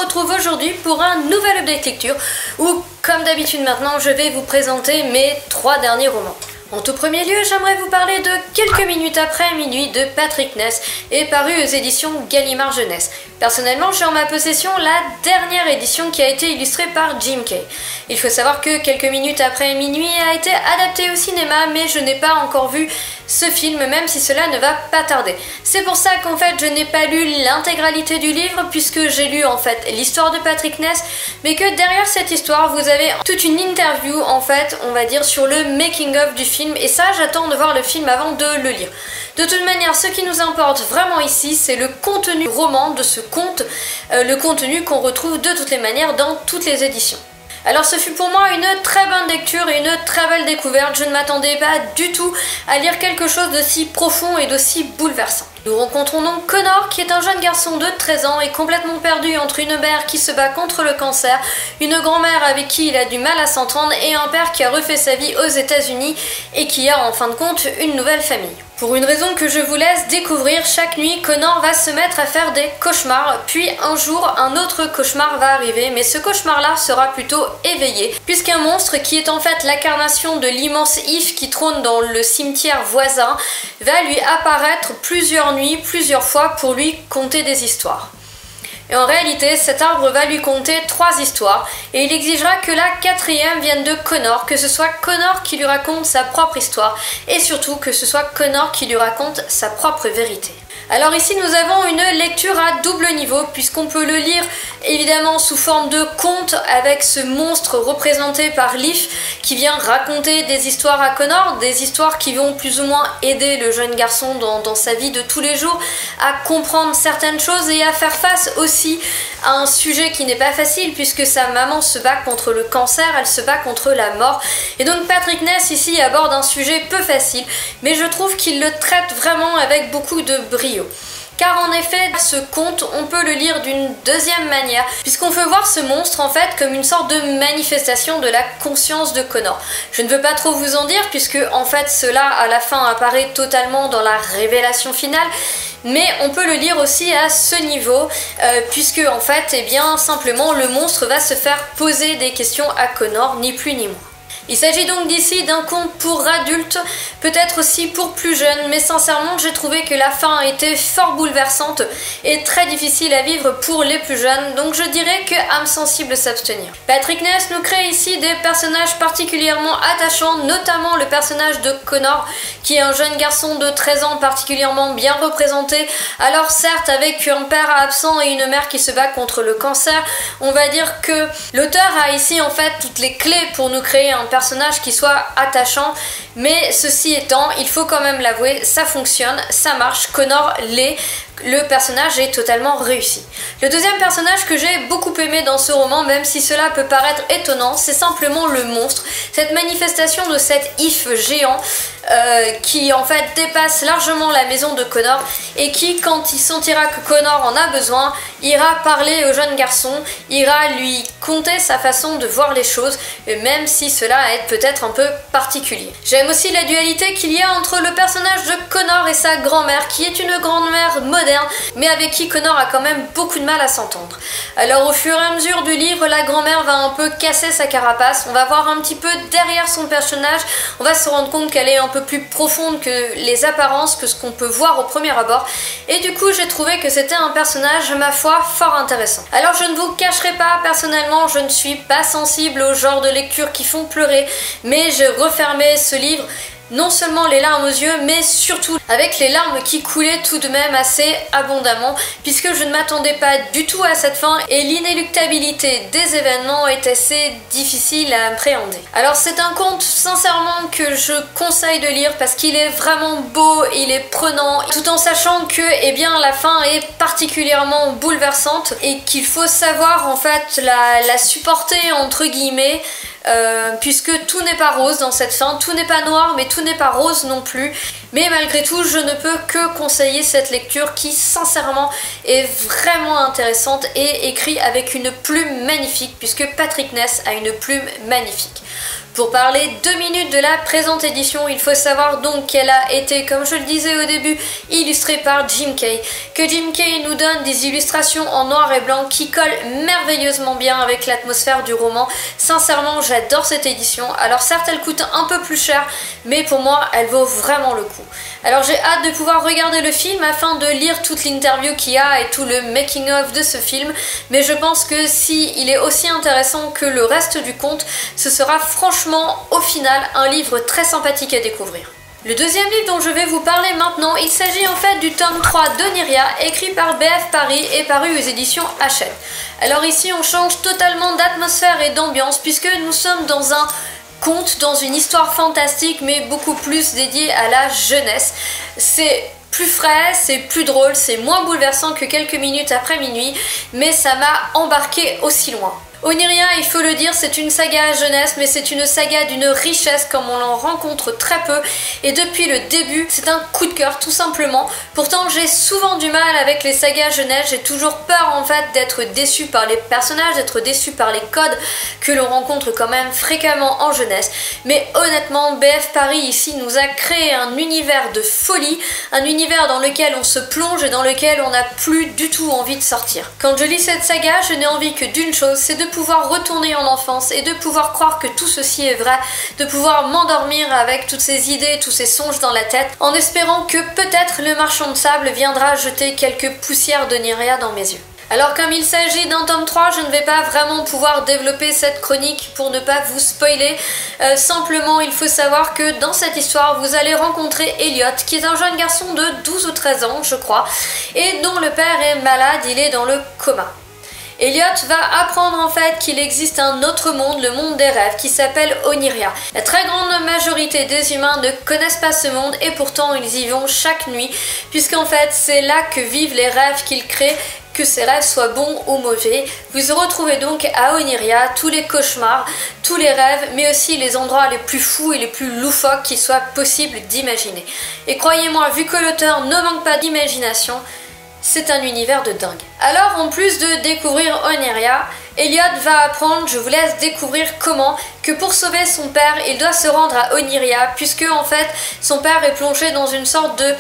retrouve aujourd'hui pour un nouvel update lecture où, comme d'habitude maintenant, je vais vous présenter mes 3 derniers romans. En tout premier lieu, j'aimerais vous parler de Quelques minutes après minuit de Patrick Ness et paru aux éditions Gallimard Jeunesse. Personnellement, j'ai en ma possession la dernière édition qui a été illustrée par Jim Kay. Il faut savoir que Quelques minutes après minuit a été adapté au cinéma, mais je n'ai pas encore vu ce film, même si cela ne va pas tarder. C'est pour ça qu'en fait je n'ai pas lu l'intégralité du livre, puisque j'ai lu en fait l'histoire de Patrick Ness, mais que derrière cette histoire vous avez toute une interview en fait, on va dire, sur le making of du film, et ça j'attends de voir le film avant de le lire. De toute manière, ce qui nous importe vraiment ici, c'est le contenu roman de ce conte, le contenu qu'on retrouve de toutes les manières dans toutes les éditions. Alors ce fut pour moi une très bonne lecture et une très belle découverte. Je ne m'attendais pas du tout à lire quelque chose d'aussi profond et d'aussi bouleversant. Nous rencontrons donc Connor, qui est un jeune garçon de 13 ans et complètement perdu entre une mère qui se bat contre le cancer, une grand-mère avec qui il a du mal à s'entendre et un père qui a refait sa vie aux États-Unis et qui a en fin de compte une nouvelle famille. Pour une raison que je vous laisse découvrir, chaque nuit, Connor va se mettre à faire des cauchemars, puis un jour, un autre cauchemar va arriver, mais ce cauchemar-là sera plutôt éveillé, puisqu'un monstre, qui est en fait l'incarnation de l'immense If qui trône dans le cimetière voisin, va lui apparaître plusieurs nuits, plusieurs fois, pour lui conter des histoires. Et en réalité, cet arbre va lui conter 3 histoires, et il exigera que la 4e vienne de Connor, que ce soit Connor qui lui raconte sa propre histoire, et surtout que ce soit Connor qui lui raconte sa propre vérité. Alors ici nous avons une lecture à double niveau, puisqu'on peut le lire évidemment sous forme de conte avec ce monstre représenté par Leaf qui vient raconter des histoires à Connor, des histoires qui vont plus ou moins aider le jeune garçon dans sa vie de tous les jours à comprendre certaines choses et à faire face aussi à un sujet qui n'est pas facile, puisque sa maman se bat contre le cancer, elle se bat contre la mort, et donc Patrick Ness ici aborde un sujet peu facile, mais je trouve qu'il le traite vraiment avec beaucoup de brio. Car en effet, ce conte, on peut le lire d'une deuxième manière, puisqu'on peut voir ce monstre en fait comme une sorte de manifestation de la conscience de Connor. Je ne veux pas trop vous en dire, puisque en fait cela à la fin apparaît totalement dans la révélation finale, mais on peut le lire aussi à ce niveau, puisque en fait, eh bien, simplement le monstre va se faire poser des questions à Connor, ni plus ni moins. Il s'agit donc d'ici d'un conte pour adultes, peut-être aussi pour plus jeunes, mais sincèrement j'ai trouvé que la fin a été fort bouleversante et très difficile à vivre pour les plus jeunes, donc je dirais que âme sensible s'abstenir. Patrick Ness nous crée ici des personnages particulièrement attachants, notamment le personnage de Connor, qui est un jeune garçon de 13 ans particulièrement bien représenté. Alors certes, avec un père absent et une mère qui se bat contre le cancer, on va dire que l'auteur a ici en fait toutes les clés pour nous créer un personnage qui soit attachant, mais ceci étant, il faut quand même l'avouer, ça fonctionne, ça marche, Connor l'est. Le personnage est totalement réussi. Le deuxième personnage que j'ai beaucoup aimé dans ce roman, même si cela peut paraître étonnant, c'est simplement le monstre, cette manifestation de cet If géant qui en fait dépasse largement la maison de Connor et qui, quand il sentira que Connor en a besoin, ira parler au jeune garçon, ira lui conter sa façon de voir les choses, même si cela est peut-être un peu particulier. J'aime aussi la dualité qu'il y a entre le personnage de Connor et sa grand-mère, qui est une grand-mère moderne, mais avec qui Connor a quand même beaucoup de mal à s'entendre. Alors au fur et à mesure du livre, la grand-mère va un peu casser sa carapace, on va voir un petit peu derrière son personnage, on va se rendre compte qu'elle est un peu plus profonde que les apparences, que ce qu'on peut voir au premier abord, et du coup j'ai trouvé que c'était un personnage, ma foi, fort intéressant. Alors je ne vous cacherai pas, personnellement je ne suis pas sensible au genre de lecture qui font pleurer, mais j'ai refermé ce livre non seulement les larmes aux yeux, mais surtout avec les larmes qui coulaient tout de même assez abondamment, puisque je ne m'attendais pas du tout à cette fin et l'inéluctabilité des événements est assez difficile à appréhender. Alors c'est un conte sincèrement que je conseille de lire parce qu'il est vraiment beau, il est prenant, tout en sachant que eh bien, la fin est particulièrement bouleversante et qu'il faut savoir en fait la supporter entre guillemets, puisque tout n'est pas rose dans cette fin, tout n'est pas noir mais tout n'est pas rose non plus, Mais malgré tout, je ne peux que conseiller cette lecture qui, sincèrement, est vraiment intéressante et écrite avec une plume magnifique, puisque Patrick Ness a une plume magnifique. Pour parler 2 minutes de la présente édition, il faut savoir donc qu'elle a été, comme je le disais au début, illustrée par Jim Kay. Que Jim Kay nous donne des illustrations en noir et blanc qui collent merveilleusement bien avec l'atmosphère du roman. Sincèrement, j'adore cette édition. Alors certes, elle coûte un peu plus cher, mais pour moi, elle vaut vraiment le coup. Alors j'ai hâte de pouvoir regarder le film afin de lire toute l'interview qu'il y a et tout le making of de ce film, mais je pense que si il est aussi intéressant que le reste du conte, ce sera franchement au final un livre très sympathique à découvrir. Le deuxième livre dont je vais vous parler maintenant, il s'agit en fait du tome 3 d'Onyria, écrit par BF Paris et paru aux éditions Hachette. Alors ici on change totalement d'atmosphère et d'ambiance puisque nous sommes dans un conte, dans une histoire fantastique mais beaucoup plus dédiée à la jeunesse. C'est plus frais, c'est plus drôle, c'est moins bouleversant que quelques minutes après minuit, mais ça m'a embarqué aussi loin. Onyria, il faut le dire, c'est une saga jeunesse, mais c'est une saga d'une richesse comme on en rencontre très peu, et depuis le début, c'est un coup de cœur tout simplement. Pourtant, j'ai souvent du mal avec les sagas jeunesse, j'ai toujours peur en fait d'être déçue par les personnages, d'être déçue par les codes que l'on rencontre quand même fréquemment en jeunesse. Mais honnêtement, BF Paris ici nous a créé un univers de folie, un univers dans lequel on se plonge et dans lequel on n'a plus du tout envie de sortir. Quand je lis cette saga, je n'ai envie que d'une chose, c'est de pouvoir retourner en enfance et de pouvoir croire que tout ceci est vrai, de pouvoir m'endormir avec toutes ces idées, tous ces songes dans la tête, en espérant que peut-être le marchand de sable viendra jeter quelques poussières d'Onyria dans mes yeux. Alors comme il s'agit d'un tome 3, je ne vais pas vraiment pouvoir développer cette chronique pour ne pas vous spoiler. Simplement, il faut savoir que dans cette histoire, vous allez rencontrer Elliot, qui est un jeune garçon de 12 ou 13 ans, je crois, et dont le père est malade, il est dans le coma. Elliot va apprendre en fait qu'il existe un autre monde, le monde des rêves, qui s'appelle Onyria. La très grande majorité des humains ne connaissent pas ce monde et pourtant ils y vont chaque nuit, puisqu'en fait c'est là que vivent les rêves qu'ils créent, que ces rêves soient bons ou mauvais. Vous retrouvez donc à Onyria tous les cauchemars, tous les rêves, mais aussi les endroits les plus fous et les plus loufoques qu'il soit possible d'imaginer. Et croyez-moi, vu que l'auteur ne manque pas d'imagination, c'est un univers de dingue. Alors en plus de découvrir Onyria, Elliot va apprendre, je vous laisse découvrir comment, que pour sauver son père, il doit se rendre à Onyria, puisque en fait son père est plongé dans une sorte de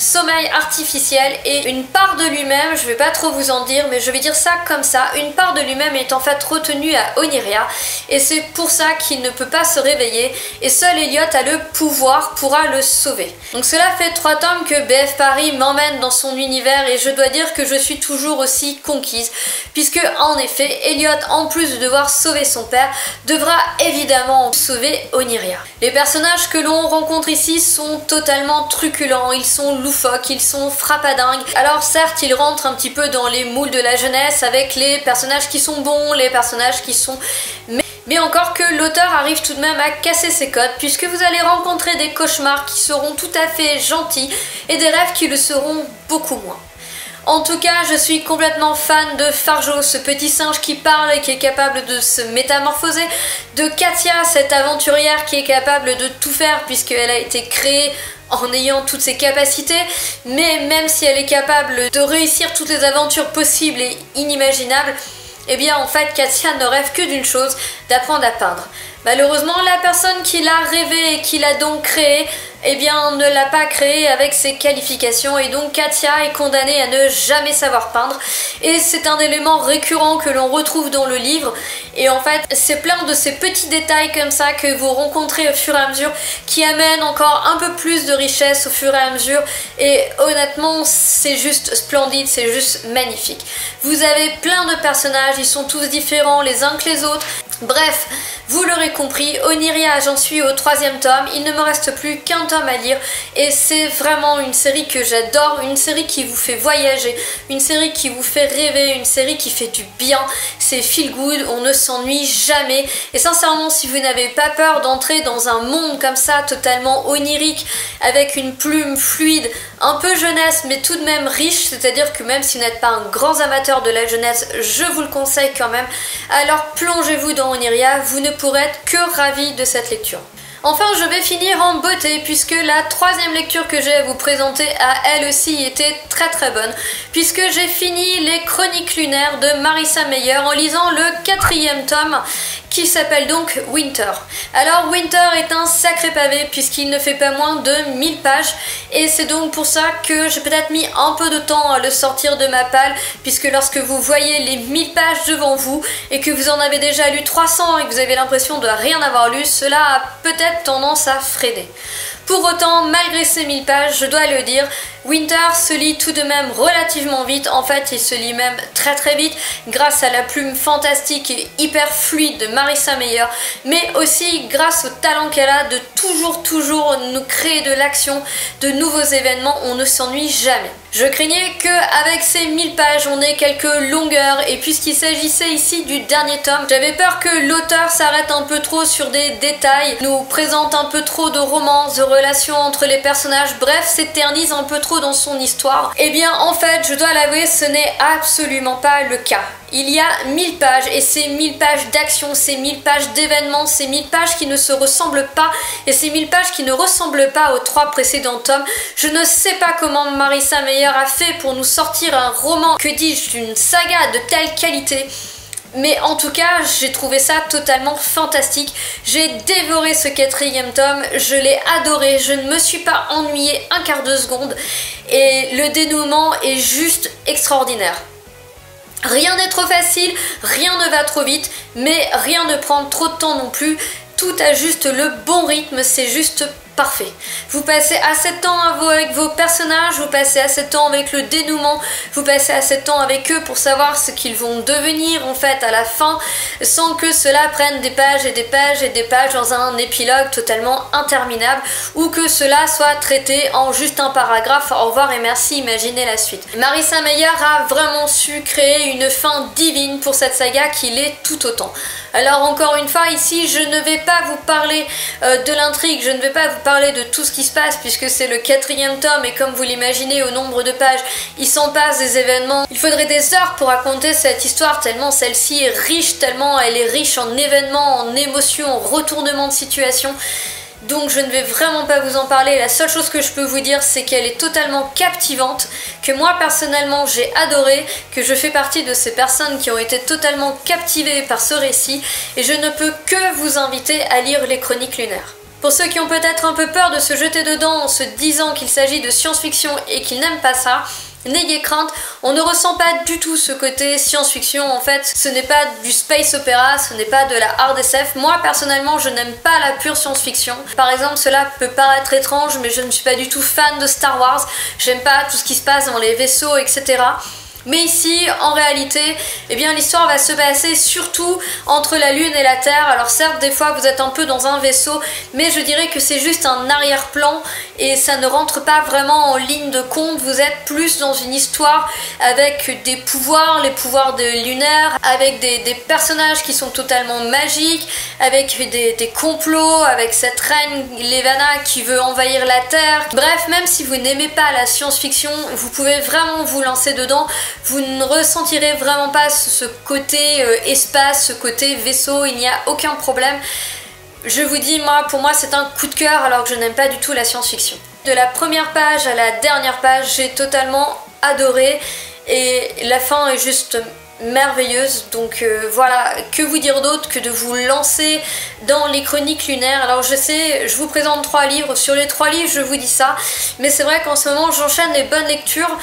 sommeil artificiel et une part de lui-même, je vais pas trop vous en dire, mais je vais dire ça comme ça, une part de lui-même est en fait retenue à Onyria et c'est pour ça qu'il ne peut pas se réveiller et seul Elliot a le pouvoir, pourra le sauver. Donc cela fait 3 tomes que BF Paris m'emmène dans son univers et je dois dire que je suis toujours aussi conquise puisque en effet Elliot, en plus de devoir sauver son père, devra évidemment sauver Onyria. Les personnages que l'on rencontre ici sont totalement truculents, ils sont loufoques, ils sont frappadingues. Alors certes, ils rentrent un petit peu dans les moules de la jeunesse avec les personnages qui sont bons, les personnages qui sont... Mais encore que l'auteur arrive tout de même à casser ses codes puisque vous allez rencontrer des cauchemars qui seront tout à fait gentils et des rêves qui le seront beaucoup moins. En tout cas, je suis complètement fan de Farjo, ce petit singe qui parle et qui est capable de se métamorphoser, de Katia, cette aventurière qui est capable de tout faire puisqu'elle a été créée en ayant toutes ses capacités, mais même si elle est capable de réussir toutes les aventures possibles et inimaginables, eh bien en fait Katia ne rêve que d'une chose, d'apprendre à peindre. Malheureusement, la personne qui l'a rêvé et qui l'a donc créé, eh bien ne l'a pas créé avec ses qualifications et donc Katia est condamnée à ne jamais savoir peindre et c'est un élément récurrent que l'on retrouve dans le livre et en fait c'est plein de ces petits détails comme ça que vous rencontrez au fur et à mesure qui amènent encore un peu plus de richesse au fur et à mesure et honnêtement c'est juste splendide, c'est juste magnifique. Vous avez plein de personnages, ils sont tous différents les uns que les autres. Bref, vous l'aurez compris, Onyria, j'en suis au 3e tome, il ne me reste plus qu'un tome à lire et c'est vraiment une série que j'adore, une série qui vous fait voyager, une série qui vous fait rêver, une série qui fait du bien, c'est feel good, on ne s'ennuie jamais et sincèrement si vous n'avez pas peur d'entrer dans un monde comme ça totalement onirique avec une plume fluide, un peu jeunesse mais tout de même riche, c'est-à-dire que même si vous n'êtes pas un grand amateur de la jeunesse, je vous le conseille quand même, alors plongez-vous dans Onyria, vous ne pourrez être que ravi de cette lecture. Enfin, je vais finir en beauté puisque la troisième lecture que j'ai à vous présenter a elle aussi été très bonne, puisque j'ai fini les Chroniques lunaires de Marissa Meyer en lisant le 4e tome qui s'appelle donc Winter. Alors Winter est un sacré pavé puisqu'il ne fait pas moins de 1000 pages et c'est donc pour ça que j'ai peut-être mis un peu de temps à le sortir de ma palle, puisque lorsque vous voyez les 1000 pages devant vous et que vous en avez déjà lu 300 et que vous avez l'impression de rien avoir lu, cela a peut-être tendance à freiner. Pour autant, malgré ces 1000 pages, je dois le dire, Winter se lit tout de même relativement vite. En fait, il se lit même très vite grâce à la plume fantastique et hyper fluide de Marissa Meyer, mais aussi grâce au talent qu'elle a de toujours nous créer de l'action, de nouveaux événements. On ne s'ennuie jamais. Je craignais qu'avec ces 1000 pages, on ait quelques longueurs, et puisqu'il s'agissait ici du dernier tome, j'avais peur que l'auteur s'arrête un peu trop sur des détails, nous présente un peu trop de romances, de relations entre les personnages, bref, s'éternise un peu trop dans son histoire. Et bien en fait, je dois l'avouer, ce n'est absolument pas le cas. Il y a 1000 pages et ces 1000 pages d'action, ces 1000 pages d'événements, ces 1000 pages qui ne se ressemblent pas et ces 1000 pages qui ne ressemblent pas aux 3 précédents tomes. Je ne sais pas comment Marissa Meyer a fait pour nous sortir un roman, que dis-je, d'une saga de telle qualité. Mais en tout cas, j'ai trouvé ça totalement fantastique. J'ai dévoré ce 4e tome, je l'ai adoré, je ne me suis pas ennuyée un quart de seconde et le dénouement est juste extraordinaire. Rien n'est trop facile, rien ne va trop vite, mais rien ne prend trop de temps non plus. Tout a juste le bon rythme, c'est juste parfait. Vous passez assez de temps avec vos personnages, vous passez assez de temps avec le dénouement, vous passez assez de temps avec eux pour savoir ce qu'ils vont devenir en fait à la fin, sans que cela prenne des pages et des pages et des pages dans un épilogue totalement interminable, ou que cela soit traité en juste un paragraphe, au revoir et merci, imaginez la suite. Marissa Meyer a vraiment su créer une fin divine pour cette saga qui l'est tout autant. Alors encore une fois, ici je ne vais pas vous parler de l'intrigue, je ne vais pas vous parler de tout ce qui se passe puisque c'est le 4e tome et comme vous l'imaginez au nombre de pages, il s'en passe des événements. Il faudrait des heures pour raconter cette histoire tellement celle-ci est riche, tellement elle est riche en événements, en émotions, en retournements de situation. Donc je ne vais vraiment pas vous en parler, la seule chose que je peux vous dire c'est qu'elle est totalement captivante, que moi personnellement j'ai adoré, que je fais partie de ces personnes qui ont été totalement captivées par ce récit et je ne peux que vous inviter à lire les Chroniques lunaires. Pour ceux qui ont peut-être un peu peur de se jeter dedans en se disant qu'il s'agit de science-fiction et qu'ils n'aiment pas ça, n'ayez crainte, on ne ressent pas du tout ce côté science-fiction. En fait, ce n'est pas du space opéra, ce n'est pas de la hard SF. Moi personnellement, je n'aime pas la pure science-fiction. Par exemple, cela peut paraître étrange, mais je ne suis pas du tout fan de Star Wars. J'aime pas tout ce qui se passe dans les vaisseaux, etc. Mais ici, en réalité, eh bien l'histoire va se passer surtout entre la Lune et la Terre. Alors certes, des fois vous êtes un peu dans un vaisseau, mais je dirais que c'est juste un arrière-plan et ça ne rentre pas vraiment en ligne de compte. Vous êtes plus dans une histoire avec des pouvoirs, les pouvoirs des lunaires, avec des personnages qui sont totalement magiques, avec des complots, avec cette reine Levana qui veut envahir la Terre. Bref, même si vous n'aimez pas la science-fiction, vous pouvez vraiment vous lancer dedans. Vous ne ressentirez vraiment pas ce côté espace, ce côté vaisseau, il n'y a aucun problème. Je vous dis, pour moi c'est un coup de cœur alors que je n'aime pas du tout la science-fiction. De la première page à la dernière page, j'ai totalement adoré et la fin est juste merveilleuse. Donc voilà, que vous dire d'autre que de vous lancer dans les Chroniques lunaires. Alors je sais, je vous présente 3 livres, sur les 3 livres je vous dis ça, mais c'est vrai qu'en ce moment j'enchaîne les bonnes lectures,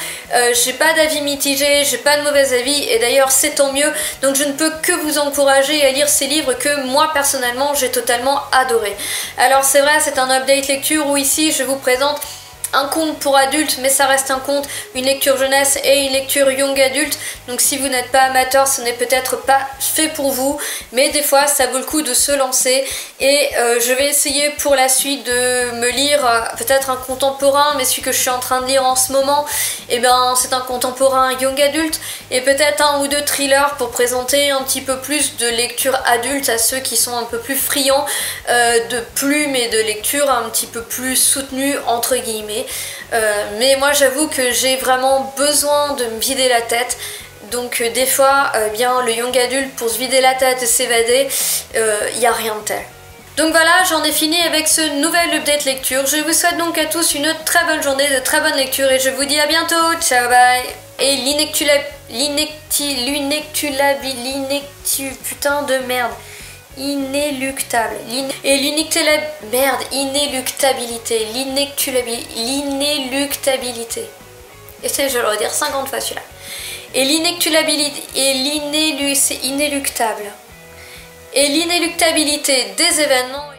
j'ai pas d'avis mitigé, j'ai pas de mauvais avis et d'ailleurs c'est tant mieux, donc je ne peux que vous encourager à lire ces livres que moi personnellement j'ai totalement adoré. Alors c'est vrai, c'est un update lecture où ici je vous présente un conte pour adultes, mais ça reste un conte, une lecture jeunesse et une lecture young adulte, donc si vous n'êtes pas amateur, ce n'est peut-être pas fait pour vous, mais des fois ça vaut le coup de se lancer et je vais essayer pour la suite de me lire peut-être un contemporain, mais celui que je suis en train de lire en ce moment, et ben c'est un contemporain young adulte et peut-être 1 ou 2 thrillers pour présenter un petit peu plus de lecture adulte à ceux qui sont un peu plus friands de plumes et de lecture un petit peu plus soutenue entre guillemets. Mais moi j'avoue que j'ai vraiment besoin de me vider la tête, donc des fois bien le young adulte pour se vider la tête et s'évader, il n'y a rien de tel. Donc voilà, j'en ai fini avec ce nouvel update lecture. Je vous souhaite donc à tous une très bonne journée, de très bonne lecture et je vous dis à bientôt. Ciao, bye. Et putain de merde. Inéluctable. Inéluctabilité. L'inéluctabilité. Essayez, je vais le redire 50 fois celui-là. Et c'est inéluctable. Et l'inéluctabilité des événements.